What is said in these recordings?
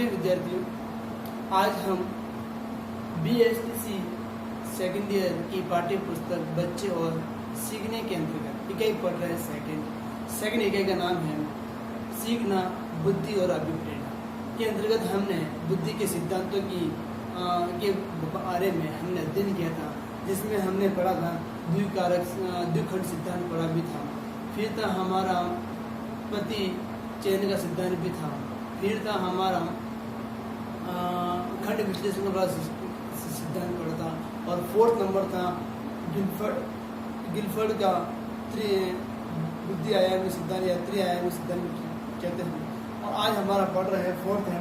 प्रिय विद्यार्थियों, आज हम BSTC सेकेंड ईयर की पाठ्य पुस्तक बच्चे और सीखने के अंतर्गत इकाई पढ़ रहे हैं। सेकेंड इकाई का नाम है सीखना, बुद्धि और अभिप्रेरणा। के अंतर्गत हमने बुद्धि के सिद्धांतों के बारे में हमने अध्ययन किया था, जिसमें हमने पढ़ा था द्विखंड सिद्धांत पढ़ा भी था। फिर था हमारा पति चयन का सिद्धांत भी था। फिर था हमारा खंड विश्लेषण का सिद्धांत पढ़ा था। और फोर्थ नंबर था गिलफर्ड का बुद्धि आयामी सिद्धांत या त्रिआयामी सिद्धांत कहते हैं। और आज हमारा पढ़ रहे हैं फोर्थ है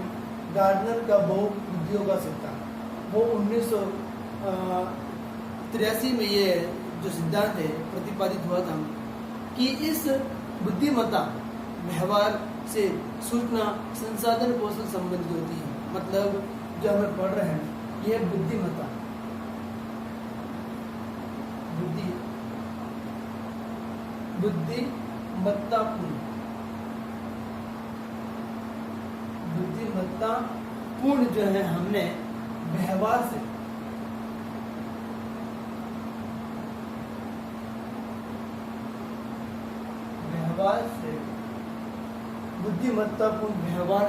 गार्डनर का बहुबुद्धियों का सिद्धांत। वो 1983 में ये जो सिद्धांत है प्रतिपादित हुआ था कि इस बुद्धिमत्ता व्यवहार से सूचना संसाधन कौशल संबंधित होती है। मतलब जो हमें पढ़ रहे हैं यह बुद्धिमत्ता पूर्ण जो है हमने व्यवहार से बुद्धिमत्तापूर्ण व्यवहार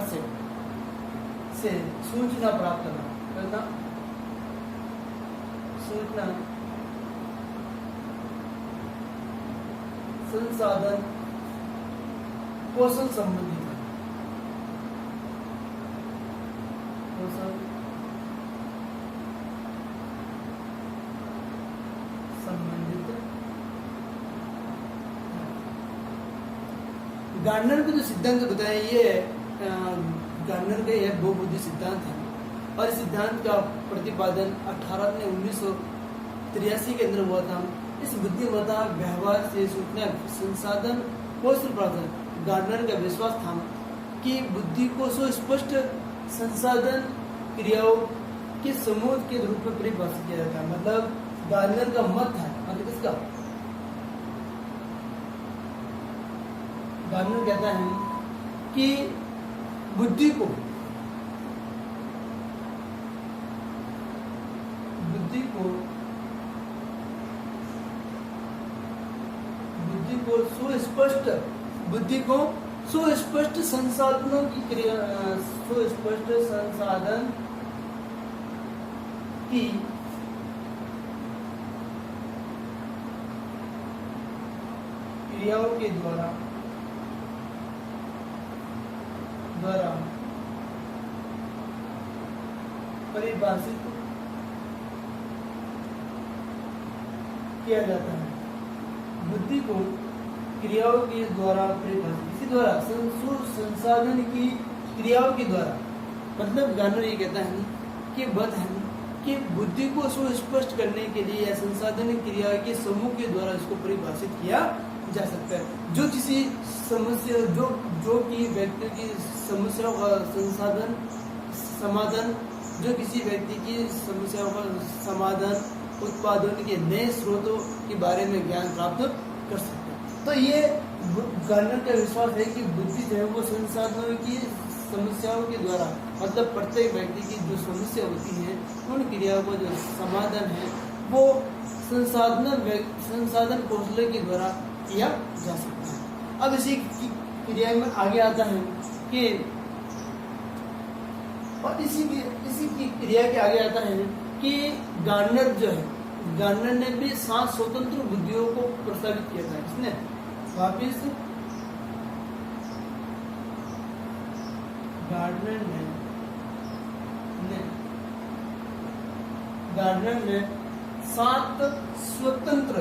से सूचना प्राप्त करना सूचना संसाधन कौशल संबंधित गार्डनर को जो सिद्धांत बताया ये गार्डनर का यह बहुबुद्धि सिद्धांत है। और इस सिद्धांत का प्रतिपादन 1983 के अंदर हुआ था। इस बुद्धिमत्ता व्यवहार से सूचना संसाधन कौशल प्राप्त। गार्डनर का विश्वास था कि बुद्धि को सुस्पष्ट संसाधन क्रियाओं के समूह के रूप में परिभाषित किया जाता है। मतलब गार्डनर का मत है, मतलब किसका? गार्डनर कहता है कि बुद्धि को सुस्पष्ट संसाधनों की संसाधन की क्रियाओं के द्वारा परिभाषित किया जाता है। बुद्धि को क्रियाओं के द्वारा परिभाषित, इसी द्वारा संसाधन की क्रियाओं के द्वारा। मतलब गार्डनर ये कहता है कि बुद्धि को सुस्पष्ट करने के लिए या संसाधन क्रिया के समूह के द्वारा इसको परिभाषित किया जा सकता है। जो किसी समस्या जो कि व्यक्ति की समस्याओं का समाधान जो किसी व्यक्ति की समस्याओं का समाधान उत्पादन के नए स्रोतों के बारे में ज्ञान प्राप्त कर सकते हैं। तो ये गार्डनर का विश्वास है कि बुद्धि जो है वो संसाधनों की समस्याओं के द्वारा, मतलब प्रत्येक व्यक्ति की जो समस्या होती है उन क्रियाओं का जो समाधान है वो संसाधन कौशल के द्वारा किया जा सकता है। अब इसी क्रिया में आगे आता है कि और इसी की क्रिया के आगे आता है कि गार्डनर ने भी 7 स्वतंत्र बुद्धियों को प्रस्तावित किया था। इसने वापिस गार्डनर ने 7 स्वतंत्र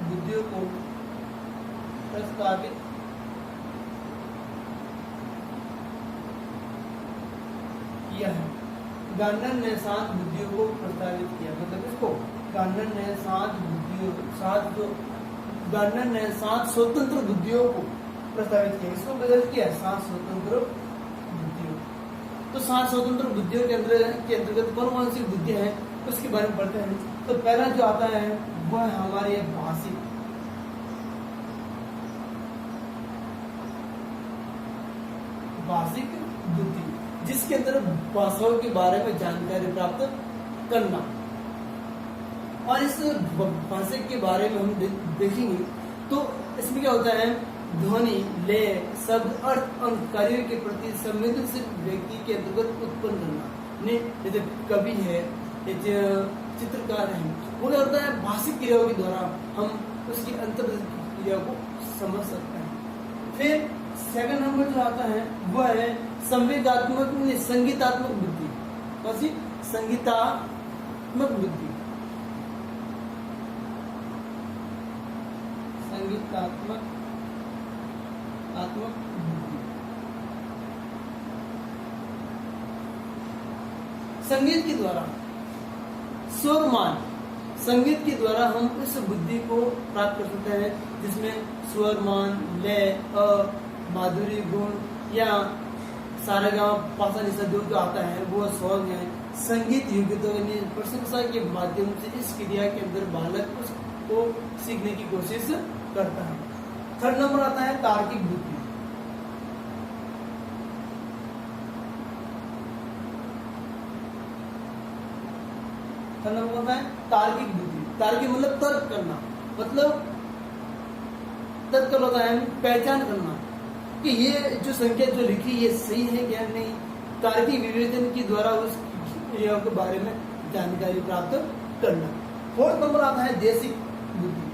बुद्धियों को प्रस्तावित किया है। गार्डनर ने 7 बुद्धियों को प्रस्तावित किया। मतलब इसको गार्डनर ने 7 स्वतंत्र बुद्धियों को प्रस्तावित किया। इसको बदल किया 7 स्वतंत्र बुद्धियों। तो 7 स्वतंत्र बुद्धियों के अंतर्गत कौन कौन सी बुद्धियां हैं उसके बारे में पढ़ते हैं। तो पहला जो आता है वह हमारी भाषिक भाषिक बुद्धि, जिसके अंदर भाषाओं के बारे में जानकारी प्राप्त करना। और इस भाषिक के बारे में हम देखेंगे तो इसमें क्या होता है, ध्वनि, लय, शब्द, अर्थ, अंक, कार्यों के प्रति संवेदनशील व्यक्ति के अंतर्गत उत्पन्न करना। जैसे कवि है, चित्रकार है, वो क्या होता है, भाषिक क्रियाओं के द्वारा हम उसकी अंतर क्रिया को समझ सकते हैं। फिर सेकंड नंबर जो आता है वह है संवेदात्मक संगीतात्मक बुद्धि। कौन सी? संगीतात्मक बुद्धि। संगीतात्मक बुद्धि। संगीत के द्वारा स्वरमान, संगीत के द्वारा हम इस बुद्धि को प्राप्त कर सकते हैं, जिसमें स्वरमान, लय, माधुरी गुण या सारेगामा जो आता है वो सॉन्ग है। संगीत योग्यता प्रशंसा के माध्यम से इस क्रिया के अंदर बालक उसको सीखने की कोशिश करता है। थर्ड नंबर आता है तार्किक बुद्धि। थर्ड नंबर होता है तार्किक बुद्धि। तार्किक मतलब तर्क करना, मतलब तर्क होता है पहचान करना कि ये जो संख्या जो लिखी ये सही है या नहीं। तार्किक विवेचन के द्वारा उस क्रियाओं के बारे में जानकारी प्राप्त करना। फोर्थ नंबर आता है देशिक बुद्धि।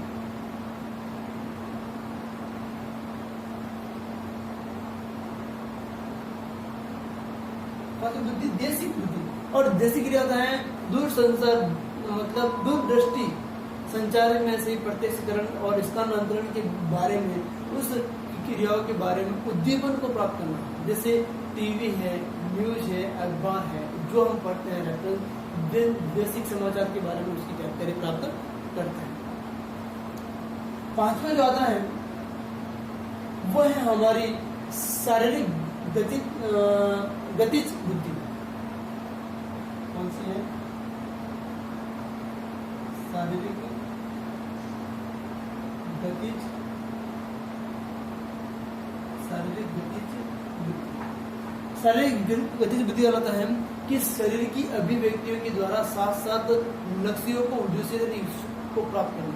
बुद्धि देशिक बुद्धि। और देशिक क्रिया होता है दूर संचार, मतलब दूरदृष्टि संचार में से प्रत्यक्षकरण और स्थानांतरण के बारे में, उस क्रियाओं के बारे में उद्दीपन को प्राप्त करना। जैसे टीवी है, न्यूज है, अखबार है, जो हम पढ़ते हैं, बेसिक समाचार के बारे में उसकी जानकारी प्राप्त करते हैं। पांचवा जो आता है वो है हमारी शारीरिक गतिज बुद्धि। कौन सी है? शारीरिक गतिज बुद्धि का होता है कि शरीर की अभिव्यक्तियों के द्वारा साथ साथ लक्ष्यों को उद्देश्य को प्राप्त करना।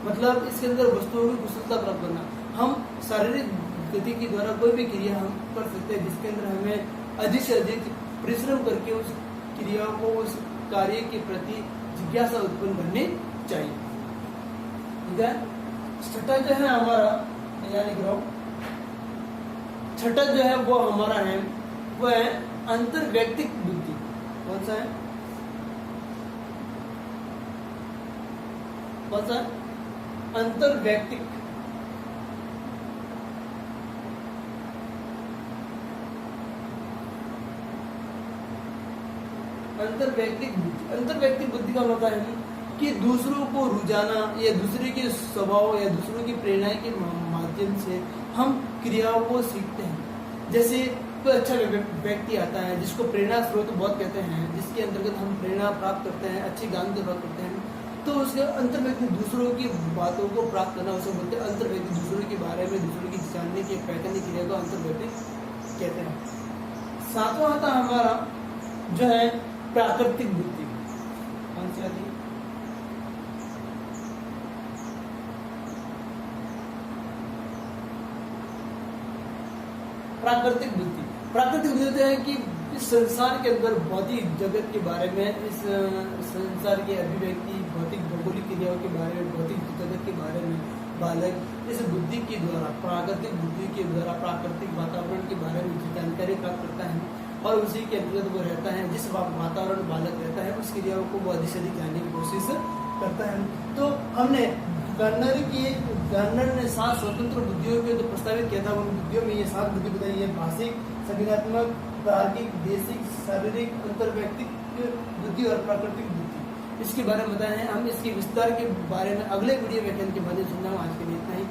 मतलब इसके अंदर वस्तुओं की कुशलता प्राप्त करना। हम शारीरिक गति के द्वारा कोई भी क्रिया हम कर सकते हैं, जिसके अंदर हमें अधिक से अधिक परिश्रम करके उस क्रियाओं को, उस कार्य के प्रति जिज्ञासा उत्पन्न करनी चाहिए। ठीक है। छठा जो है हमारा, यानी ग्राउंड छठा जो है वो हमारा है, वो है अंतर्वैयक्तिक बुद्धि। कौन सा है? कौन सा? अंतर्वैयक्तिक। अंतर्वैयक्तिक बुद्धि का होता है कि दूसरों को रुझाना या दूसरे के स्वभाव या दूसरों की प्रेरणा के माध्यम से हम क्रियाओं को सीखते हैं। जैसे कोई अच्छा व्यक्ति आता है जिसको प्रेरणा स्रोत बहुत कहते हैं, जिसके अंतर्गत हम प्रेरणा प्राप्त करते हैं, अच्छी ज्ञान को प्राप्त करते हैं, तो उसके अंतर्वैयक्तिक दूसरों की बातों को प्राप्त करना उसे बोलते हैं अंतर्वैयक्तिक। दूसरों के बारे में, दूसरों की जानने की पहचानने क्रिया को अंतर्वैयक्तिक कहते हैं। सातवां आता हमारा जो है प्राकृतिक बुद्धि। कौन सी आती है? प्राकृतिक बुद्धि। प्राकृतिक बुद्धि है कि इस संसार के अंदर भौतिक जगत के बारे में, इस संसार की अभिव्यक्ति, भौतिक भौगोलिक क्रियाओं के बारे में, भौतिक जगत के बारे में बालक इस बुद्धि के द्वारा, प्राकृतिक बुद्धि के द्वारा प्राकृतिक वातावरण के बारे में जानकारी प्राप्त करता है और उसी के अंतर्गत वो रहता है। जिस वातावरण बालक रहता है उस क्रियाओं को वो अधिक से अधिक जानने की कोशिश करता है। तो हमने गवर्नर ने 7 स्वतंत्र बुद्धियों के जो प्रस्तावित किया था, उन बुद्धियों में ये 7 बुद्धि बताई है: भाषिक, संज्ञानात्मक, तार्किक, देशिक, शारीरिक, अंतर्वैयक्तिक बुद्धि और प्राकृतिक बुद्धि। इसके बारे में बताया है। हम इसके विस्तार के बारे में अगले वीडियो व्याख्यान के माध्यम से सुनना। आज के लिए इतना ही।